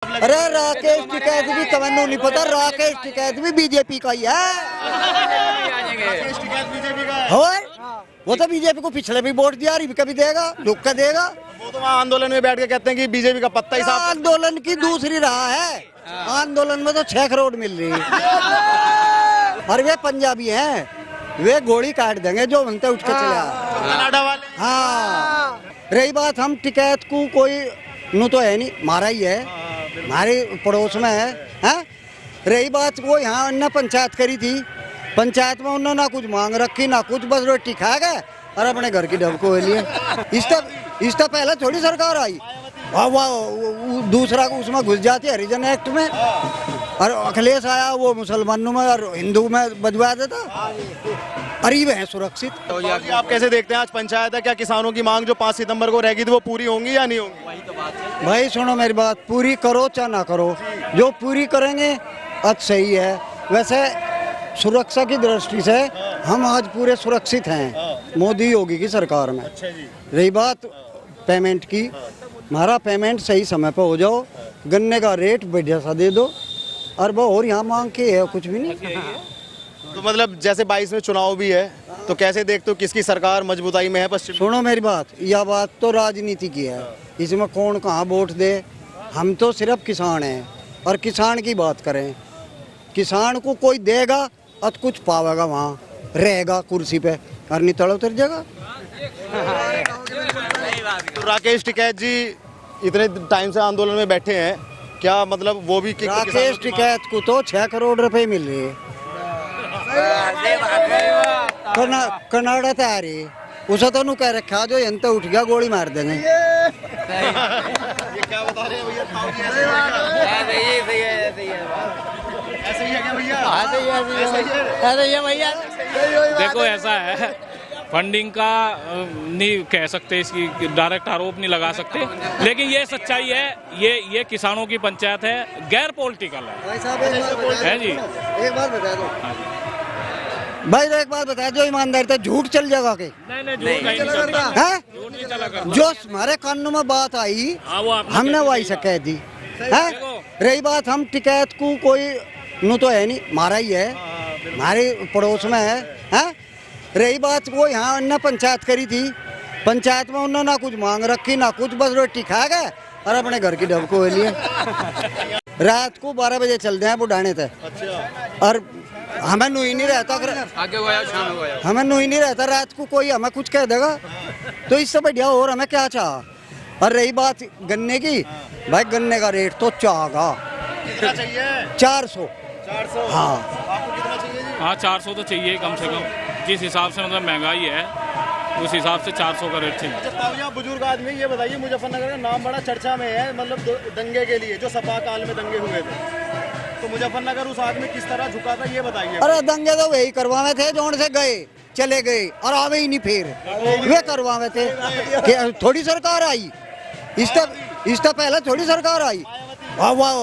अरे राकेश टिकैत भी तमन्नू नहीं पता, राकेश टिकैत भी बीजेपी का ही है। राकेश टिकैत बीजेपी का है। और वो तो बीजेपी को पिछले भी वोट दिया, अभी कभी देगा, रुक कर देगा। वो तो वहाँ आंदोलन में बैठ के कहते हैं कि बीजेपी का पत्ता ही साफ। आंदोलन की दूसरी राह है, आंदोलन में तो 6 करोड़ मिल रही है। और वे पंजाबी हैं, वे गोली काट देंगे जो बनते उठ के चले। कनाडा वाले। हाँ, रही बात हम टिकैत को कोई नू तो है नहीं, मारा ही है, हमारे पड़ोस में है। रही बात वो यहाँ उन्होंने पंचायत करी थी, पंचायत में उन्होंने ना कुछ मांग रखी ना कुछ, बस रोटी खा गए और अपने घर की डबको ले लिए। इसका पहले थोड़ी सरकार आई, वाह दूसरा उसमें घुस जाती हरिजन एक्ट में, और अखिलेश आया वो मुसलमानों में और हिंदू में बजवा देता। अरीब है सुरक्षित। तो आप कैसे देखते हैं आज पंचायत है, क्या किसानों की मांग जो 5 सितंबर को रहेगी तो वो पूरी होंगी या नहीं होंगी? वही तो बात है भाई, सुनो मेरी बात, पूरी करो चाहे ना करो, जो पूरी करेंगे अच्छा सही है। वैसे सुरक्षा की दृष्टि से हम आज पूरे सुरक्षित हैं मोदी योगी की सरकार में। रही बात पेमेंट की, हमारा पेमेंट सही समय पर हो जाओ, गन्ने का रेट बढ़िया सा दे दो, और वो और यहाँ मांग के है कुछ भी नहीं। तो मतलब जैसे 22 में चुनाव भी है, तो कैसे देखते हो किसकी सरकार मजबूताई में है पश्चिम? सुनो मेरी बात, यह बात तो राजनीति की है, इसमें कौन कहाँ वोट दे, हम तो सिर्फ किसान हैं और किसान की बात करें। किसान को कोई देगा और कुछ पावेगा, वहाँ रहेगा कुर्सी पे, और नहीं तड़ उतर जाएगा। तो राकेश टिकैत जी इतने टाइम से आंदोलन में बैठे हैं, क्या मतलब वो भी राकेश टिकैत को तो 6 करोड़ रुपए मिल रहे हैं, कनाडा तैयार है, उसे तो कह रखा जो यंत्र उठ गया गोली मार देंगे। ये क्या बता रहे हैं भैया? ऐसे ही है क्या भैया? देखो ऐसा है, फंडिंग का नहीं कह सकते, इसकी डायरेक्ट आरोप नहीं लगा सकते, लेकिन ये सच्चाई है, ये किसानों की पंचायत है, गैर पॉलिटिकल है जी। एक बात बता दो भाई, तो एक बात बता दो ईमानदारी से, झूठ चल जाएगा के? नहीं चला। जो हमारे कानून में बात आई हमने वही से कह दी है। रही बात हम टिकैत को कोई नू तो है नहीं, मारा ही है, हमारे पड़ोस में है। रही बात वो यहाँ उन्होंने पंचायत करी थी, पंचायत में उन्होंने ना कुछ मांग रखी ना कुछ, बस रोटी खा गए और अपने घर की डबको ले लिए। रात को 12 बजे चलते हैं बुढ़ाने तक, और हमें नू ही नहीं रहता, हमें नू ही नहीं रहता रात को कोई हमें कुछ कह देगा, तो इससे बढ़िया और हमें क्या चाह। और रही बात गन्ने की, भाई गन्ने का रेट तो चाहगा 400। हाँ आपको कितना चाहिए जी? हाँ 400 तो चाहिए कम से कम, जिस हिसाब से मतलब महंगाई है उस हिसाब से 400 का रेट चाहिए। अच्छा ताऊ, यहाँ बुजुर्ग आदमी, ये बताइए, मुजफ्फरनगर का नाम बड़ा चर्चा में है, मतलब दंगे के लिए, जो सपा काल में दंगे हुए थे, तो मुजफ्फरनगर उस आदमी किस तरह झुका था ये बताइए। अरे दंगे तो वही करवावे थे, जोन से गए चले गए और आवे ही नहीं, फिर वे करवावे थे कि थोड़ी सरकार आई, इसका पहले थोड़ी सरकार आई, वाह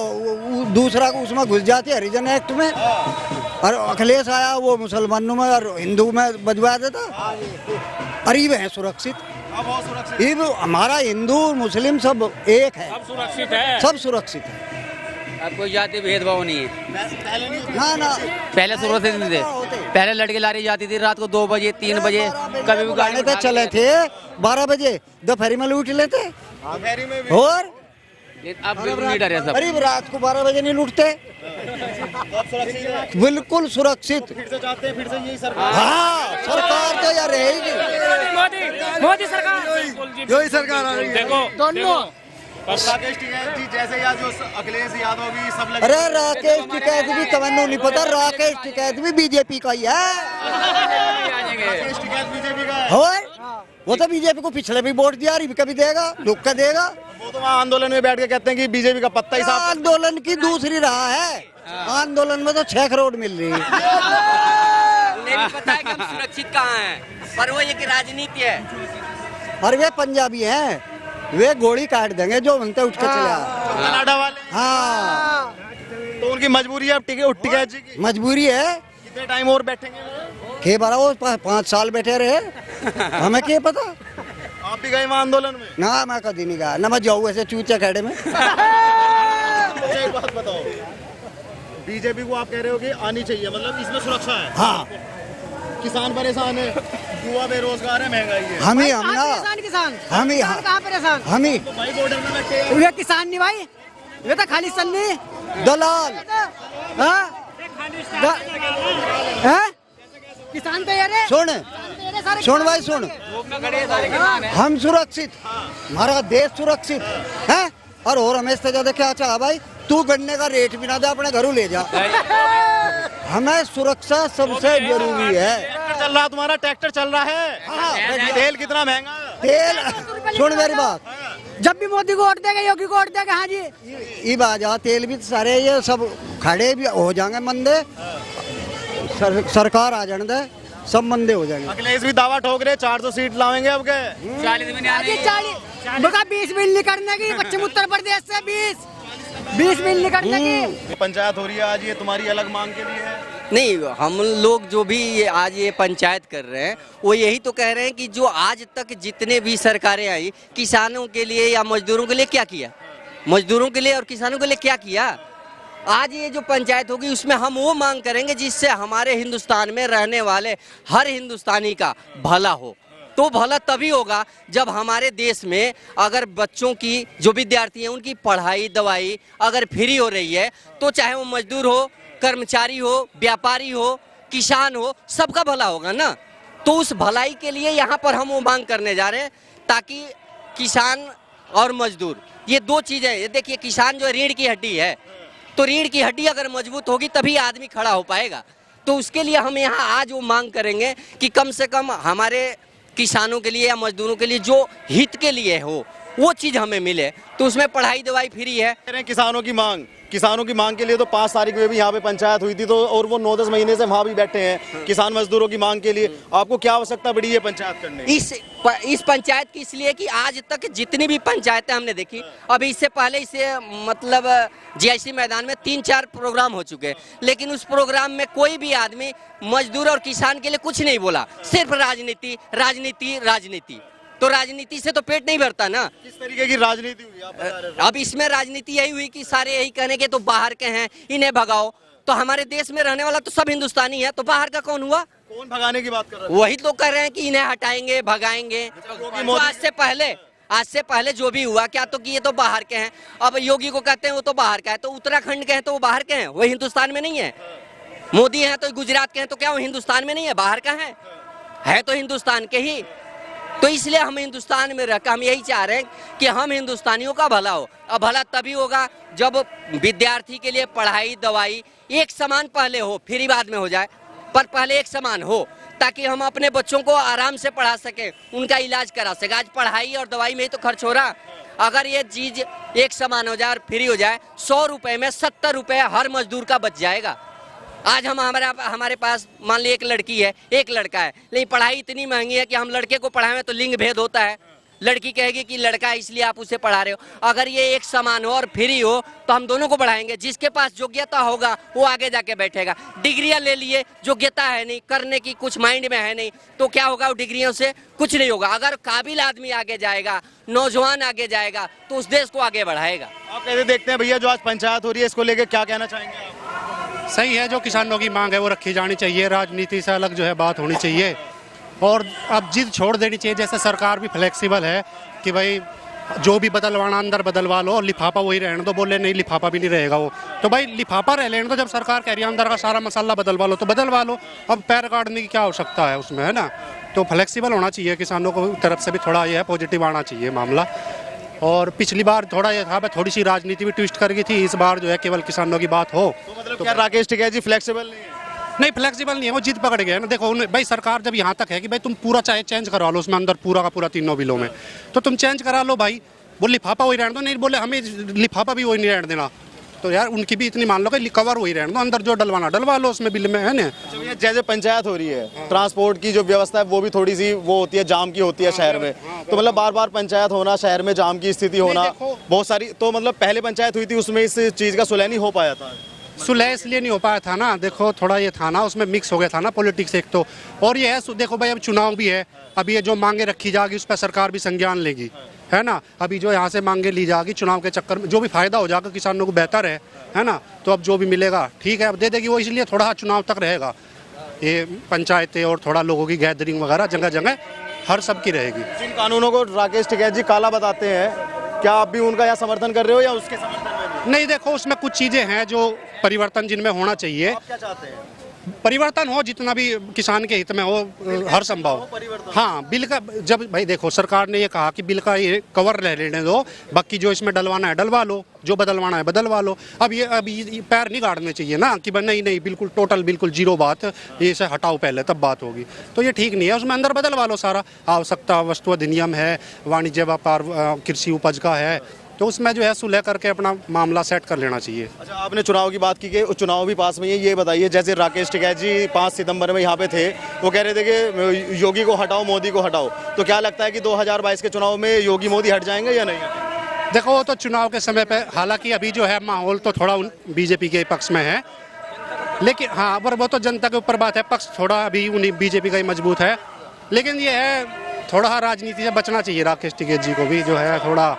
दूसरा उसमें घुस जाती हरिजन एक्ट में, और अखिलेश आया वो मुसलमानों में और हिंदू में बजवा देता। अरीब है सुरक्षित, हमारा हिंदू मुस्लिम सब एक है, सब सुरक्षित है, सब सुरक्षित है। अब कोई जाति भेदभाव नहीं है। ना पहले सुरक्षित नहीं थे, पहले लड़के लारी जाती थी रात को 2 बजे 3 बजे, कभी भी गाड़ी पे चले थे 12 बजे, दोपहर में लूट लेते। और अब बिल्कुल नहीं डरे सब। अरे रात को 12 बजे नहीं लूटते, बिल्कुल सुरक्षित। फिर से चाहते हैं, फिर से यही सरकार। हाँ सरकार तो यार रहेगी, मोदी सरकार, यही सरकार आ रही है। देखो राकेश टिकैत जी जैसे या जो अखिलेश यादव भी सब लगे। अरे राकेश टिकैत भी तमन्नू नहीं पता, राकेश टिकैत भी बीजेपी का ही है। राकेश टिकैत बीजेपी का है। और वो तो बीजेपी को पिछले भी वोट दिया, अभी कभी देगा, रुक कर देगा। वो तो वहाँ आंदोलन में बैठ के कहते हैं कि बीजेपी का पत्ता ही साफ। आंदोलन की दूसरी राह है, आंदोलन में तो 6 करोड़ मिल रही है। उन्हें भी पता है कि हम सुरक्षित कहाँ हैं, पर वो ये कि राजनीति है। और वे पंजाबी हैं, वे गोली काट देंगे जो बनते उठ के चले। कनाडा वाले। हाँ तो उनकी मजबूरी है अब टिकैत जी की। मजबूरी है, कितने टाइम और बैठेंगे? के बारा वो 5 साल बैठे रहे, हमें क्या पता। आप भी गए वहाँ आंदोलन में? ना मैं कभी नहीं गया, ना मैं जाऊँ ऐसे चूचे खेड़े में। बीजेपी को आप कह रहे हो कि आनी चाहिए, मतलब इसमें सुरक्षा है। हाँ, किसान परेशान है, युवा बेरोजगार है, महंगाई है। हम ही हम ना, किसान हम ही कहाँ परेशान? हम ही तो भाई बॉर्डर में बैठे हैं। ये किसान नहीं भाई, ये तो खाली सन्नी दलाल। हाँ? हैं? किसान तो यार सुन भाई सुन, हम सुरक्षित, हमारा देश सुरक्षित है। और हमें से ज्यादा क्या चाह भाई, तू गन्ने का रेट भी ना दे, अपने घरों ले जा। हमें सुरक्षा सबसे जरूरी है। ट्रैक्टर चल रहा, तुम्हारा ट्रैक्टर चल रहा है। हाँ, तेल कितना महंगा। तेल सुन मेरी बात, जब भी मोदी को वोट देगा, योगी को वोट देगा, हाँ जी ये बात जा, तेल भी सारे ये सब खड़े भी हो जाएंगे मंदे, सरकार आ जाने दे, सब मंदे हो जाएंगे। अखिलेश भी दावा ठोक रहे 400 सीट लाएंगे अब के। 20 बिल करने की, पश्चिम उत्तर प्रदेश से 20 बिल करने की। पंचायत हो रही है आज, ये तुम्हारी अलग मांग के लिए है? नहीं, हम लोग जो भी आज ये पंचायत कर रहे हैं वो यही तो कह रहे हैं कि जो आज तक जितने भी सरकारें आई, किसानों के लिए या मजदूरों के लिए क्या किया, मजदूरों के लिए और किसानों के लिए क्या किया। आज ये जो पंचायत होगी उसमें हम वो मांग करेंगे जिससे हमारे हिंदुस्तान में रहने वाले हर हिंदुस्तानी का भला हो। तो भला तभी होगा जब हमारे देश में अगर बच्चों की, जो विद्यार्थी हैं उनकी पढ़ाई दवाई अगर फ्री हो रही है, तो चाहे वो मजदूर हो, कर्मचारी हो, व्यापारी हो, किसान हो, सबका भला होगा ना। तो उस भलाई के लिए यहाँ पर हम वो मांग करने जा रहे हैं, ताकि किसान और मजदूर ये दो चीजें, ये देखिए किसान जो रीढ़ की हड्डी है, तो रीढ़ की हड्डी अगर मजबूत होगी तभी आदमी खड़ा हो पाएगा। तो उसके लिए हम यहाँ आज वो मांग करेंगे कि कम से कम हमारे किसानों के लिए या मजदूरों के लिए जो हित के लिए हो वो चीज हमें मिले। तो उसमें पढ़ाई दवाई फ्री है। किसानों की मांग के लिए तो 5 तारीख में भी यहाँ पे पंचायत हुई थी, तो और वो 9-10 महीने से वहाँ भी बैठे हैं किसान मजदूरों की मांग के लिए। आपको क्या आवश्यकता पड़ी है पंचायत करने की? इस पंचायत की इसलिए कि आज तक जितनी भी पंचायतें हमने देखी, अभी इससे पहले इसे मतलब जीआईसी मैदान में 3-4 प्रोग्राम हो चुके हैं, लेकिन उस प्रोग्राम में कोई भी आदमी मजदूर और किसान के लिए कुछ नहीं बोला, सिर्फ राजनीति राजनीति राजनीति। तो राजनीति से तो पेट नहीं भरता ना। किस तरीके की राजनीति हुई आप बता रहे हो? अब इसमें राजनीति यही हुई कि सारे यही कहने के तो बाहर के हैं, इन्हें भगाओ। तो हमारे देश में रहने वाला तो सब हिंदुस्तानी है, तो बाहर का कौन हुआ? कौन भगाने की बात कर रहा है? वही तो कर रहे हैं कि इन्हें हटाएंगे, भगाएंगे। तो आज से पहले जो भी हुआ क्या, तो कि ये तो बाहर के हैं। अब योगी को कहते हैं वो तो बाहर का है, तो उत्तराखंड के हैं तो वो बाहर के हैं, वो हिंदुस्तान में नहीं है। मोदी है तो गुजरात के हैं, तो क्या वो हिंदुस्तान में नहीं है, बाहर का है तो हिंदुस्तान के ही। तो इसलिए हम हिंदुस्तान में रहकर हम यही चाह रहे हैं कि हम हिंदुस्तानियों का भला हो। अब भला तभी होगा जब विद्यार्थी के लिए पढ़ाई दवाई एक समान पहले हो, फ्री बाद में हो जाए, पर पहले एक समान हो, ताकि हम अपने बच्चों को आराम से पढ़ा सके, उनका इलाज करा सके। आज पढ़ाई और दवाई में ही तो खर्च हो रहा। अगर ये चीज एक समान हो जाए और फ्री हो जाए, 100 रुपए में 70 रुपए हर मजदूर का बच जाएगा। आज हमारे पास मान ली एक लड़की है, एक लड़का है, लेकिन पढ़ाई इतनी महंगी है कि हम लड़के को पढ़ाएं तो लिंग भेद होता है। लड़की कहेगी कि लड़का है इसलिए आप उसे पढ़ा रहे हो। अगर ये एक समान हो और फ्री हो तो हम दोनों को बढ़ाएंगे। जिसके पास योग्यता होगा वो आगे जाके बैठेगा। डिग्रियां ले लिए, योग्यता है नहीं, करने की कुछ माइंड में है नहीं, तो क्या होगा? वो डिग्रियों से कुछ नहीं होगा। अगर काबिल आदमी आगे जाएगा, नौजवान आगे जाएगा, तो उस देश को आगे बढ़ाएगा। आप कैसे देखते हैं भैया जो आज पंचायत हो रही है, इसको लेकर क्या कहना चाहेंगे आप? सही है, जो किसानों की मांग है वो रखी जानी चाहिए, राजनीति से अलग जो है बात होनी चाहिए, और अब जिद छोड़ देनी चाहिए। जैसे सरकार भी फ्लेक्सिबल है कि भाई जो भी बदलवाना अंदर बदलवा लो, लिफाफा वही रहने दो। बोले नहीं लिफाफा भी नहीं रहेगा वो, तो भाई लिफाफा रह लेने दो। जब सरकार कह रही है अंदर का सारा मसाला बदलवा लो तो बदलवा लो। अब पैर काटने की क्या आवश्यकता है उसमें, है ना। तो फ्लेक्सिबल होना चाहिए, किसानों को तरफ से भी थोड़ा ये है पॉजिटिव आना चाहिए मामला। और पिछली बार थोड़ा ये था, थोड़ी सी राजनीति भी ट्विस्ट कर गई थी। इस बार जो है केवल किसानों की बात हो तो मतलब क्या राकेश टिकैत जी फ्लेक्सिबल नहीं है? नहीं, फ्लेक्सिबल नहीं है, वो जिद पकड़ गए ना। देखो भाई सरकार जब यहाँ तक है कि भाई तुम पूरा चाहे चेंज करवा लो उसमें अंदर पूरा का पूरा 3 बिलों में, तो तुम चेंज करा लो भाई। वो लिफाफा वही रहने दो, नहीं बोले हमें लिफाफा भी वही नहीं रहने देना, तो यार उनकी भी इतनी मान लो कि कवर वही रहने दो, अंदर जो डलवाना डलवा लो उसमें बिल में, है ना। जैसे पंचायत हो रही है, ट्रांसपोर्ट की जो व्यवस्था है वो भी थोड़ी सी वो होती है, जाम की होती है शहर में। तो मतलब बार बार पंचायत होना, शहर में जाम की स्थिति होना बहुत सारी। तो मतलब पहले पंचायत हुई थी उसमें इस चीज का सुलह नहीं हो पाया था। सुलह इसलिए नहीं हो पाया था ना, देखो थोड़ा ये था ना, उसमें मिक्स हो गया था ना पॉलिटिक्स एक तो। और ये है देखो भाई अब चुनाव भी है, अब ये जो मांगे रखी जाएगी उस पर सरकार भी संज्ञान लेगी, है ना। अभी जो यहाँ से मांगे ली जाएगी चुनाव के चक्कर में, जो भी फायदा हो जाएगा किसानों को बेहतर है ना। तो अब जो भी मिलेगा ठीक है, अब दे देगी वो, इसलिए थोड़ा चुनाव तक रहेगा ये पंचायतें, और थोड़ा लोगों की गैदरिंग वगैरह जगह जगह हर सब की रहेगी। जिन कानूनों को राकेश टिकैत जी काला बताते हैं, क्या आप भी उनका या समर्थन कर रहे हो या उसके समर्थन में? नहीं, देखो उसमें कुछ चीज़ें हैं जो परिवर्तन जिनमें होना चाहिए। आप क्या चाहते हैं? परिवर्तन हो, जितना भी किसान के हित में हो, हर संभव। हाँ, बिल का जब भाई देखो सरकार ने ये कहा कि बिल का ये कवर लेने दो, बाकी जो इसमें डलवाना है डलवा लो, जो बदलवाना है बदलवा लो। अब ये पैर नहीं गाड़ने चाहिए ना कि नहीं बिल्कुल टोटल बिल्कुल जीरो बात, ये से हटाओ पहले तब बात होगी, तो ये ठीक नहीं है। उसमें अंदर बदलवा लो सारा, आवश्यकता वस्तु अधिनियम है, वाणिज्य व्यापार कृषि उपज का है, तो उसमें जो है सुलह करके अपना मामला सेट कर लेना चाहिए। अच्छा, आपने चुनाव की बात की कि चुनाव भी पास में है, ये बताइए जैसे राकेश टिकैत जी 5 सितंबर में यहाँ पे थे, वो कह रहे थे कि योगी को हटाओ मोदी को हटाओ, तो क्या लगता है कि 2022 के चुनाव में योगी मोदी हट जाएंगे या नहीं? देखो वो तो चुनाव के समय पे, हालांकि अभी जो है माहौल तो थोड़ा बीजेपी के पक्ष में है, लेकिन हाँ पर वो तो जनता के ऊपर बात है, पक्ष थोड़ा अभी उन्हीं बीजेपी का ही मजबूत है, लेकिन ये है थोड़ा राजनीति से बचना चाहिए राकेश टिकैत जी को भी, जो है थोड़ा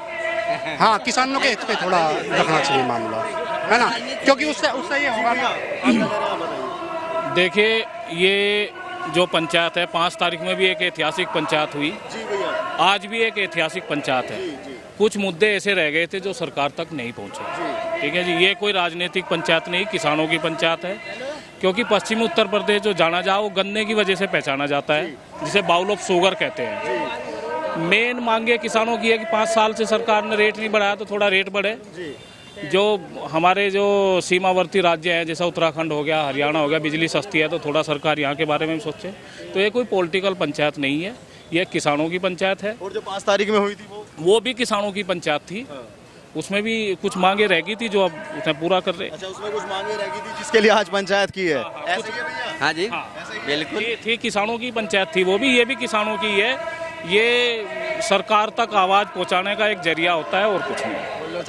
हाँ किसानों के हित पे थोड़ा रखना चाहिए मामला, है ना, क्योंकि उससे ये होगा ना। देखिए ये जो पंचायत है 5 तारीख में भी एक ऐतिहासिक पंचायत हुई, आज भी एक ऐतिहासिक पंचायत है। कुछ मुद्दे ऐसे रह गए थे जो सरकार तक नहीं पहुंचे, ठीक है जी। ये कोई राजनीतिक पंचायत नहीं, किसानों की पंचायत है, क्योंकि पश्चिमी उत्तर प्रदेश जो जाना जाओ वो गन्ने की वजह से पहचाना जाता है, जिसे बाउल ऑफ शुगर कहते हैं। मेन मांगे किसानों की है कि 5 साल से सरकार ने रेट नहीं बढ़ाया, तो थोड़ा रेट बढ़े। जो हमारे जो सीमावर्ती राज्य हैं जैसा उत्तराखंड हो गया, हरियाणा हो गया, बिजली सस्ती है तो थोड़ा सरकार यहाँ के बारे में भी सोचे। तो ये कोई पॉलिटिकल पंचायत नहीं है, ये किसानों की पंचायत है। और जो 5 तारीख में हुई थी वो भी किसानों की पंचायत थी, उसमें भी कुछ मांगे रह गई थी जो अब उसने पूरा कर रहे। अच्छा, उसमें कुछ मांगे रह गई थी जिसके लिए आज पंचायत की है। हाँ जी, बिल्कुल थी, किसानों की पंचायत थी वो भी, ये भी किसानों की है। ये सरकार तक आवाज़ पहुंचाने का एक जरिया होता है और कुछ नहीं।